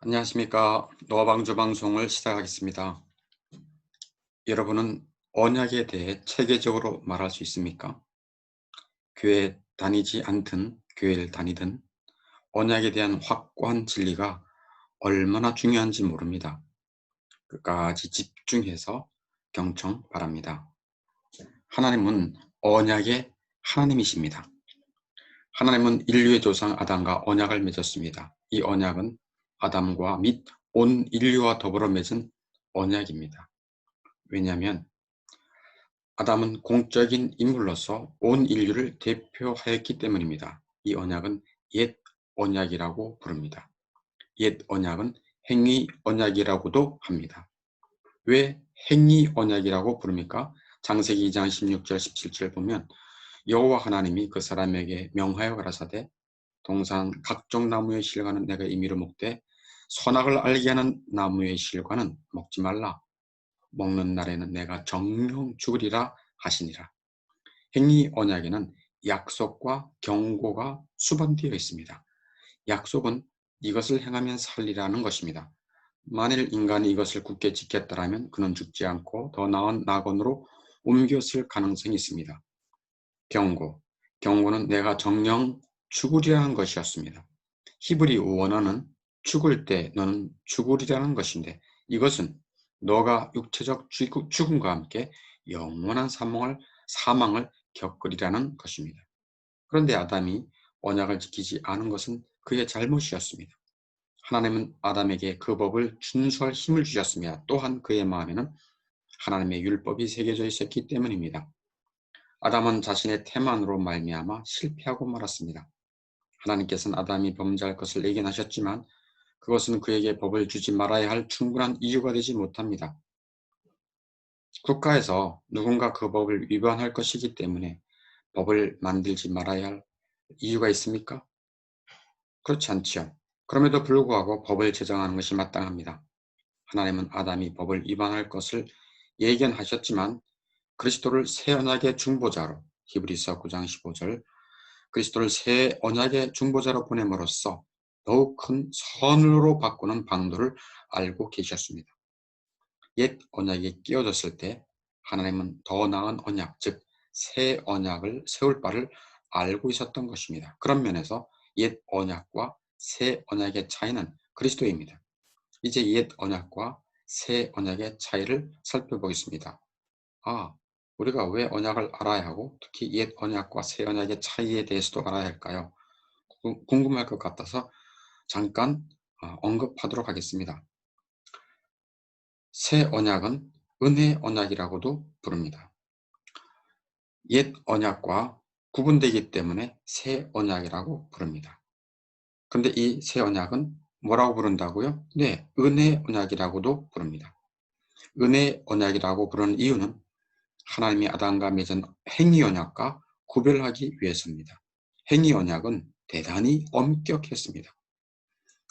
안녕하십니까. 노아방주 방송을 시작하겠습니다. 여러분은 언약에 대해 체계적으로 말할 수 있습니까? 교회 다니지 않든 교회를 다니든 언약에 대한 확고한 진리가 얼마나 중요한지 모릅니다. 끝까지 집중해서 경청 바랍니다. 하나님은 언약의 하나님이십니다. 하나님은 인류의 조상 아담과 언약을 맺었습니다. 이 언약은 아담과 및 온 인류와 더불어 맺은 언약입니다. 왜냐하면 아담은 공적인 인물로서 온 인류를 대표하였기 때문입니다. 이 언약은 옛 언약이라고 부릅니다. 옛 언약은 행위 언약이라고도 합니다. 왜 행위 언약이라고 부릅니까? 창세기 2장 16절 17절 보면 여호와 하나님이 그 사람에게 명하여 가라사대 동산 각종 나무의 실과는 내가 임의로 먹되 선악을 알게 하는 나무의 실과는 먹지 말라. 먹는 날에는 내가 정령 죽으리라 하시니라. 행위 언약에는 약속과 경고가 수반되어 있습니다. 약속은 이것을 행하면 살리라는 것입니다. 만일 인간이 이것을 굳게 지켰더라면 그는 죽지 않고 더 나은 낙원으로 옮겼을 가능성이 있습니다. 경고는 내가 정령 죽으리라는 것이었습니다. 히브리 원어는 죽을 때 너는 죽으리라는 것인데 이것은 너가 육체적 죽음과 함께 영원한 사망을 겪으리라는 것입니다. 그런데 아담이 언약을 지키지 않은 것은 그의 잘못이었습니다. 하나님은 아담에게 그 법을 준수할 힘을 주셨으며 또한 그의 마음에는 하나님의 율법이 새겨져 있었기 때문입니다. 아담은 자신의 태만으로 말미암아 실패하고 말았습니다. 하나님께서는 아담이 범죄할 것을 예견하셨지만 그것은 그에게 법을 주지 말아야 할 충분한 이유가 되지 못합니다. 국가에서 누군가 그 법을 위반할 것이기 때문에 법을 만들지 말아야 할 이유가 있습니까? 그렇지 않지요. 그럼에도 불구하고 법을 제정하는 것이 마땅합니다. 하나님은 아담이 법을 위반할 것을 예견하셨지만 그리스도를 새 언약의 중보자로 히브리서 9장 15절 그리스도를 새 언약의 중보자로 보냄으로써 더욱 큰 선으로 바꾸는 방도를 알고 계셨습니다. 옛 언약이 끼워졌을 때 하나님은 더 나은 언약, 즉 새 언약을 세울 바를 알고 있었던 것입니다. 그런 면에서 옛 언약과 새 언약의 차이는 그리스도입니다. 이제 옛 언약과 새 언약의 차이를 살펴보겠습니다. 우리가 왜 언약을 알아야 하고 특히 옛 언약과 새 언약의 차이에 대해서도 알아야 할까요? 궁금할 것 같아서 잠깐 언급하도록 하겠습니다. 새 언약은 은혜 언약이라고도 부릅니다. 옛 언약과 구분되기 때문에 새 언약이라고 부릅니다. 그런데 이 새 언약은 뭐라고 부른다고요? 네, 은혜 언약이라고도 부릅니다. 은혜 언약이라고 부르는 이유는 하나님이 아담과 맺은 행위 언약과 구별하기 위해서입니다. 행위 언약은 대단히 엄격했습니다.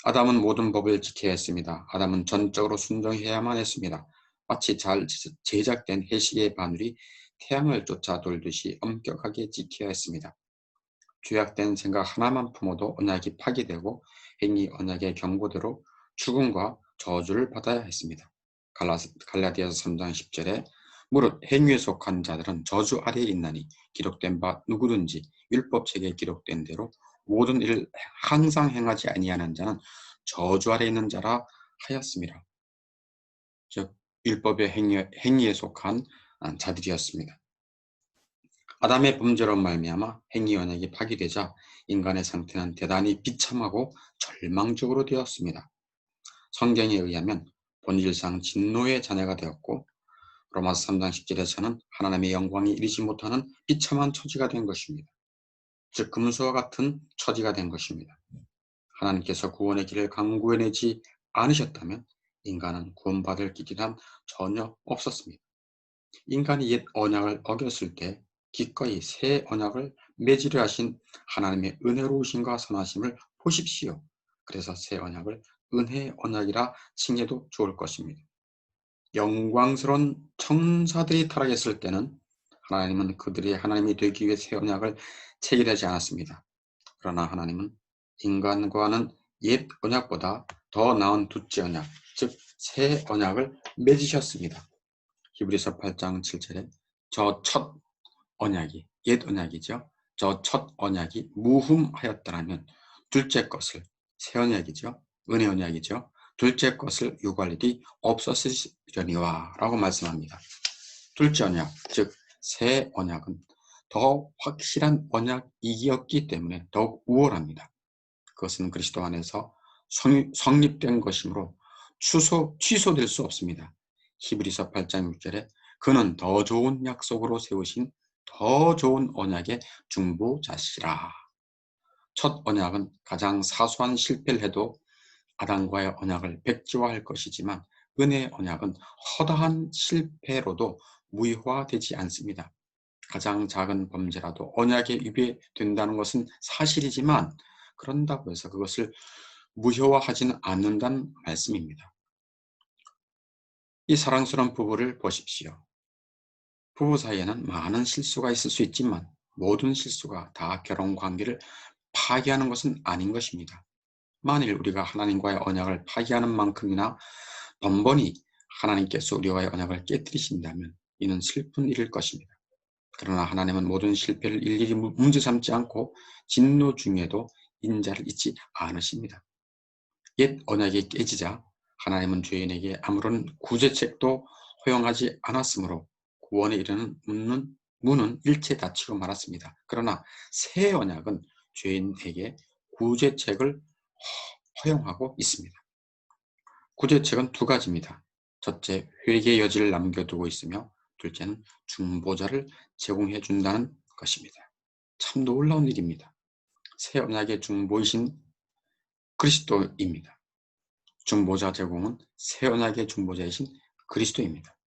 아담은 모든 법을 지켜야 했습니다. 아담은 전적으로 순종해야만 했습니다. 마치 잘 제작된 해시계의 바늘이 태양을 쫓아 돌듯이 엄격하게 지켜야 했습니다. 죄악된 생각 하나만 품어도 언약이 파기되고 행위 언약의 경고대로 죽음과 저주를 받아야 했습니다. 갈라디아서 3장 10절에 무릇 행위에 속한 자들은 저주 아래에 있나니 기록된 바 누구든지 율법책에 기록된 대로 모든 일을 항상 행하지 아니하는 자는 저주 아래에 있는 자라 하였습니다. 즉 율법의 행위에 속한 자들이었습니다. 아담의 범죄로 말미암아 행위 언약이 파기되자 인간의 상태는 대단히 비참하고 절망적으로 되었습니다. 성경에 의하면 본질상 진노의 자녀가 되었고 로마서 3장 10절에서는 하나님의 영광이 이르지 못하는 비참한 처지가 된 것입니다. 즉 금수와 같은 처지가 된 것입니다. 하나님께서 구원의 길을 강구해내지 않으셨다면 인간은 구원받을 길이란 전혀 없었습니다. 인간이 옛 언약을 어겼을 때 기꺼이 새 언약을 맺으려 하신 하나님의 은혜로우심과 선하심을 보십시오. 그래서 새 언약을 은혜 언약이라 칭해도 좋을 것입니다. 영광스러운 천사들이 타락했을 때는 하나님은 그들이 하나님이 되기 위해 새 언약을 체결하지 않았습니다. 그러나 하나님은 인간과는 옛 언약보다 더 나은 둘째 언약, 즉 새 언약을 맺으셨습니다. 히브리서 8장 7절에 저 첫 언약이, 옛 언약이죠. 저 첫 언약이 무흠하였더라면 둘째 것을, 새 언약이죠. 은혜 언약이죠. 둘째 것을 요구할 일이 없었으려니와 라고 말씀합니다. 둘째 언약, 즉 새 언약은 더 확실한 언약이었기 때문에 더욱 우월합니다. 그것은 그리스도 안에서 성립된 것이므로 취소될 수 없습니다. 히브리서 8장 6절에 그는 더 좋은 약속으로 세우신 더 좋은 언약의 중보자시라. 첫 언약은 가장 사소한 실패를 해도 아담과의 언약을 백지화할 것이지만 은혜의 언약은 허다한 실패로도 무효화되지 않습니다. 가장 작은 범죄라도 언약에 위배된다는 것은 사실이지만 그런다고 해서 그것을 무효화하지는 않는다는 말씀입니다. 이 사랑스러운 부부를 보십시오. 부부 사이에는 많은 실수가 있을 수 있지만 모든 실수가 다 결혼 관계를 파괴하는 것은 아닌 것입니다. 만일 우리가 하나님과의 언약을 파괴하는 만큼이나 번번이 하나님께서 우리와의 언약을 깨뜨리신다면 이는 슬픈 일일 것입니다. 그러나 하나님은 모든 실패를 일일이 문제 삼지 않고 진노 중에도 인자를 잊지 않으십니다. 옛 언약이 깨지자 하나님은 죄인에게 아무런 구제책도 허용하지 않았으므로 구원에 이르는 문은 일체 닫히고 말았습니다. 그러나 새 언약은 죄인에게 구제책을 허용하고 있습니다. 구제책은 두 가지입니다. 첫째, 회개의 여지를 남겨두고 있으며 둘째는 중보자를 제공해 준다는 것입니다. 참 놀라운 일입니다. 새 언약의 중보이신 그리스도입니다. 중보자 제공은 새 언약의 중보자이신 그리스도입니다.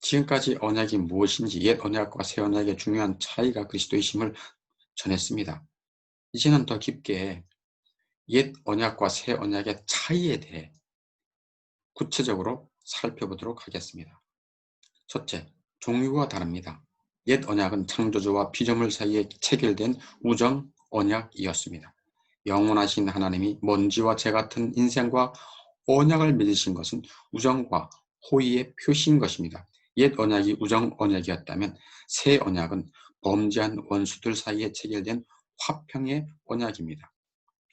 지금까지 언약이 무엇인지 옛 언약과 새 언약의 중요한 차이가 그리스도이심을 전했습니다. 이제는 더 깊게 옛 언약과 새 언약의 차이에 대해 구체적으로 살펴보도록 하겠습니다. 첫째, 종류가 다릅니다. 옛 언약은 창조주와 피조물 사이에 체결된 우정 언약이었습니다. 영원하신 하나님이 먼지와 재 같은 인생과 언약을 맺으신 것은 우정과 호의의 표시인 것입니다. 옛 언약이 우정 언약이었다면 새 언약은 범죄한 원수들 사이에 체결된 화평의 언약입니다.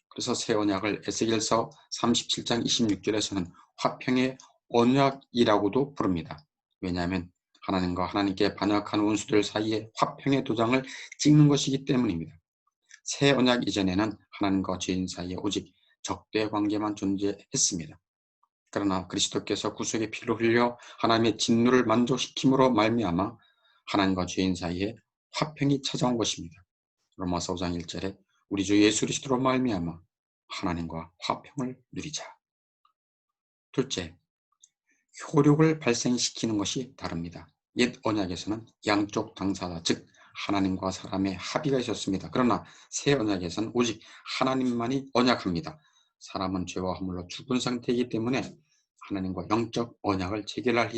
그래서 새 언약을 에스겔서 37장 26절에서는 화평의 언약이라고도 부릅니다. 왜냐하면 하나님과 하나님께 반역한 원수들 사이에 화평의 도장을 찍는 것이기 때문입니다. 새 언약 이전에는 하나님과 죄인 사이에 오직 적대 관계만 존재했습니다. 그러나 그리스도께서 구속의 피를 흘려 하나님의 진노를 만족시킴으로 말미암아 하나님과 죄인 사이에 화평이 찾아온 것입니다. 로마서 5장 1절에 우리 주 예수 그리스도로 말미암아 하나님과 화평을 누리자. 둘째, 효력을 발생시키는 것이 다릅니다. 옛 언약에서는 양쪽 당사자, 즉 하나님과 사람의 합의가 있었습니다. 그러나 새 언약에서는 오직 하나님만이 언약합니다. 사람은 죄와 허물로 죽은 상태이기 때문에 하나님과 영적 언약을 체결할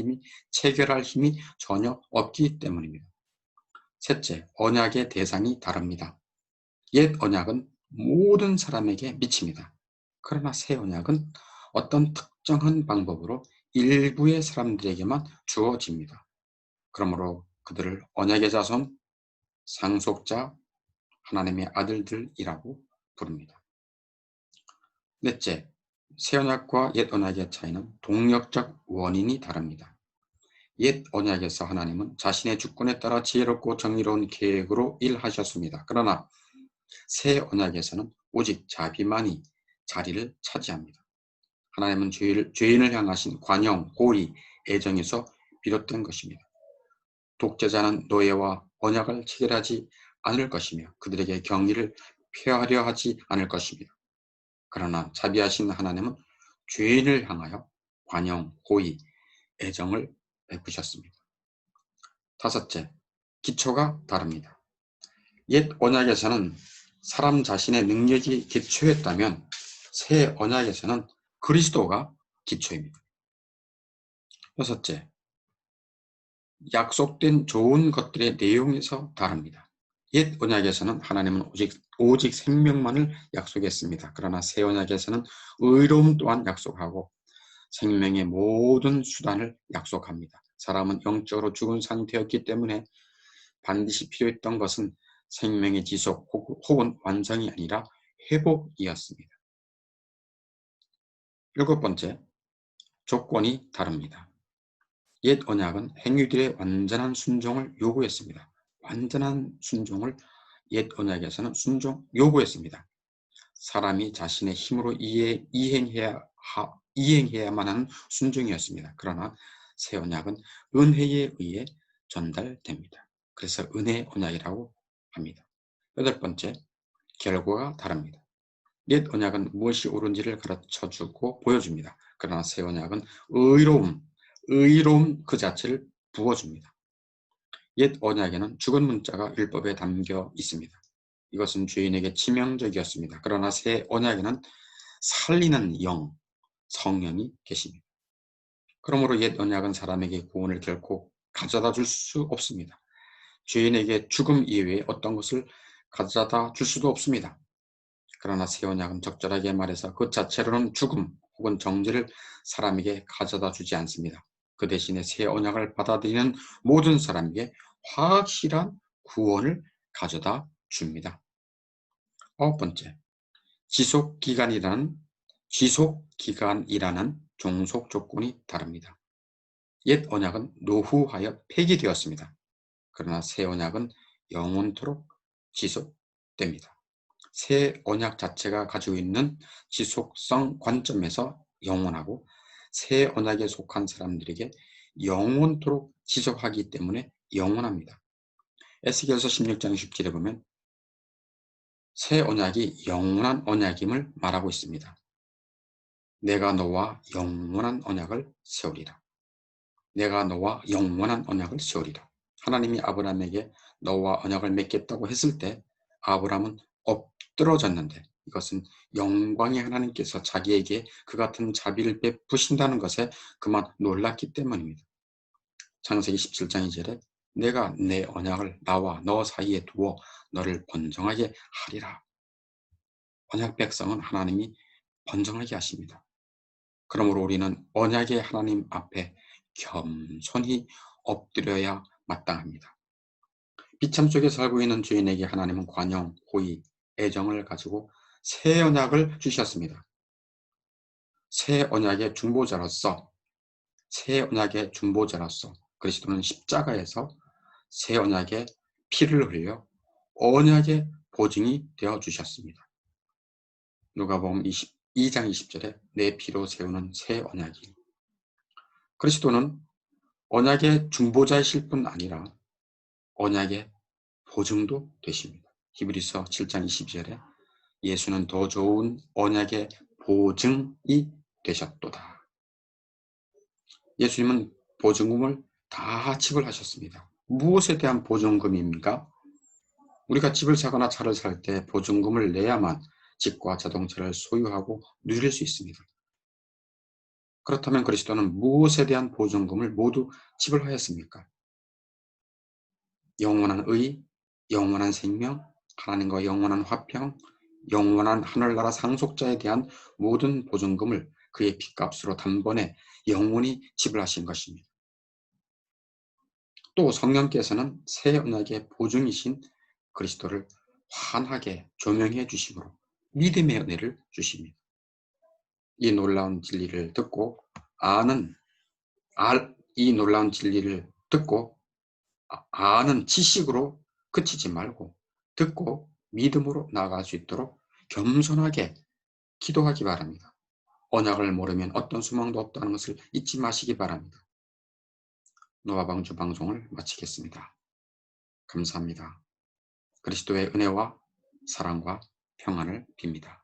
힘이 전혀 없기 때문입니다. 셋째, 언약의 대상이 다릅니다. 옛 언약은 모든 사람에게 미칩니다. 그러나 새 언약은 어떤 특정한 방법으로 일부의 사람들에게만 주어집니다. 그러므로 그들을 언약의 자손, 상속자, 하나님의 아들들이라고 부릅니다. 넷째, 새 언약과 옛 언약의 차이는 동력적 원인이 다릅니다. 옛 언약에서 하나님은 자신의 주권에 따라 지혜롭고 정의로운 계획으로 일하셨습니다. 그러나 새 언약에서는 오직 자비만이 자리를 차지합니다. 하나님은 죄인을 향하신 관용, 호의, 애정에서 비롯된 것입니다. 독재자는 노예와 언약을 체결하지 않을 것이며 그들에게 경의를 표하려 하지 않을 것입니다. 그러나 자비하신 하나님은 죄인을 향하여 관용, 호의, 애정을 베푸셨습니다. 다섯째, 기초가 다릅니다. 옛 언약에서는 사람 자신의 능력이 기초였다면 새 언약에서는 그리스도가 기초입니다. 여섯째, 약속된 좋은 것들의 내용에서 다릅니다. 옛 언약에서는 하나님은 오직 생명만을 약속했습니다. 그러나 새 언약에서는 의로움 또한 약속하고 생명의 모든 수단을 약속합니다. 사람은 영적으로 죽은 상태였기 때문에 반드시 필요했던 것은 생명의 지속 혹은 완성이 아니라 회복이었습니다. 일곱 번째, 조건이 다릅니다. 옛 언약은 행위들의 완전한 순종을 요구했습니다. 완전한 순종을 옛 언약에서는 요구했습니다. 사람이 자신의 힘으로 이행해야만 하는 순종이었습니다. 그러나 새 언약은 은혜에 의해 전달됩니다. 그래서 은혜 언약이라고 합니다. 여덟 번째, 결과가 다릅니다. 옛 언약은 무엇이 옳은지를 가르쳐주고 보여줍니다. 그러나 새 언약은 의로움 그 자체를 부어줍니다. 옛 언약에는 죽은 문자가 율법에 담겨 있습니다. 이것은 죄인에게 치명적이었습니다. 그러나 새 언약에는 살리는 성령이 계십니다. 그러므로 옛 언약은 사람에게 구원을 결코 가져다 줄 수 없습니다. 죄인에게 죽음 이외에 어떤 것을 가져다 줄 수도 없습니다. 그러나 새 언약은 적절하게 말해서 그 자체로는 죽음 혹은 정죄를 사람에게 가져다 주지 않습니다. 그 대신에 새 언약을 받아들이는 모든 사람에게 확실한 구원을 가져다 줍니다. 아홉 번째, 지속기간이라는 종속 조건이 다릅니다. 옛 언약은 노후하여 폐기되었습니다. 그러나 새 언약은 영원토록 지속됩니다. 새 언약 자체가 가지고 있는 지속성 관점에서 영원하고 새 언약에 속한 사람들에게 영원토록 지속하기 때문에 영원합니다. 에스겔서 16장 10절에 보면 새 언약이 영원한 언약임을 말하고 있습니다. 내가 너와 영원한 언약을 세우리라. 내가 너와 영원한 언약을 세우리라. 하나님이 아브라함에게 너와 언약을 맺겠다고 했을 때 아브라함은 엎드러졌는데 이것은 영광의 하나님께서 자기에게 그 같은 자비를 베푸신다는 것에 그만 놀랐기 때문입니다. 창세기 17장 2절에 내가 내 언약을 나와 너 사이에 두어 너를 번성하게 하리라. 언약 백성은 하나님이 번성하게 하십니다. 그러므로 우리는 언약의 하나님 앞에 겸손히 엎드려야 마땅합니다. 비참 속에 살고 있는 죄인에게 하나님은 관용, 호의, 애정을 가지고 새 언약을 주셨습니다. 새 언약의 중보자로서 그리스도는 십자가에서 새 언약의 피를 흘려 언약의 보증이 되어 주셨습니다. 누가복음 22장 20절에 내 피로 세우는 새 언약이 그리스도는 언약의 중보자이실 뿐 아니라 언약의 보증도 되십니다. 히브리서 7장 22절에 예수는 더 좋은 언약의 보증이 되셨도다. 예수님은 보증금을 다 지불하셨습니다. 무엇에 대한 보증금입니까? 우리가 집을 사거나 차를 살 때 보증금을 내야만 집과 자동차를 소유하고 누릴 수 있습니다. 그렇다면 그리스도는 무엇에 대한 보증금을 모두 지불하였습니까? 영원한 의, 영원한 생명, 하나님과 영원한 화평, 영원한 하늘나라 상속자에 대한 모든 보증금을 그의 핏값으로 단번에 영원히 지불하신 것입니다. 또 성령께서는 새 언약의 보증이신 그리스도를 환하게 조명해 주심으로 믿음의 은혜를 주십니다. 이 놀라운 진리를 듣고 아는 지식으로 그치지 말고 듣고 믿음으로 나아갈 수 있도록 겸손하게 기도하기 바랍니다. 언약을 모르면 어떤 소망도 없다는 것을 잊지 마시기 바랍니다. 노아방주 방송을 마치겠습니다. 감사합니다. 그리스도의 은혜와 사랑과 평안을 빕니다.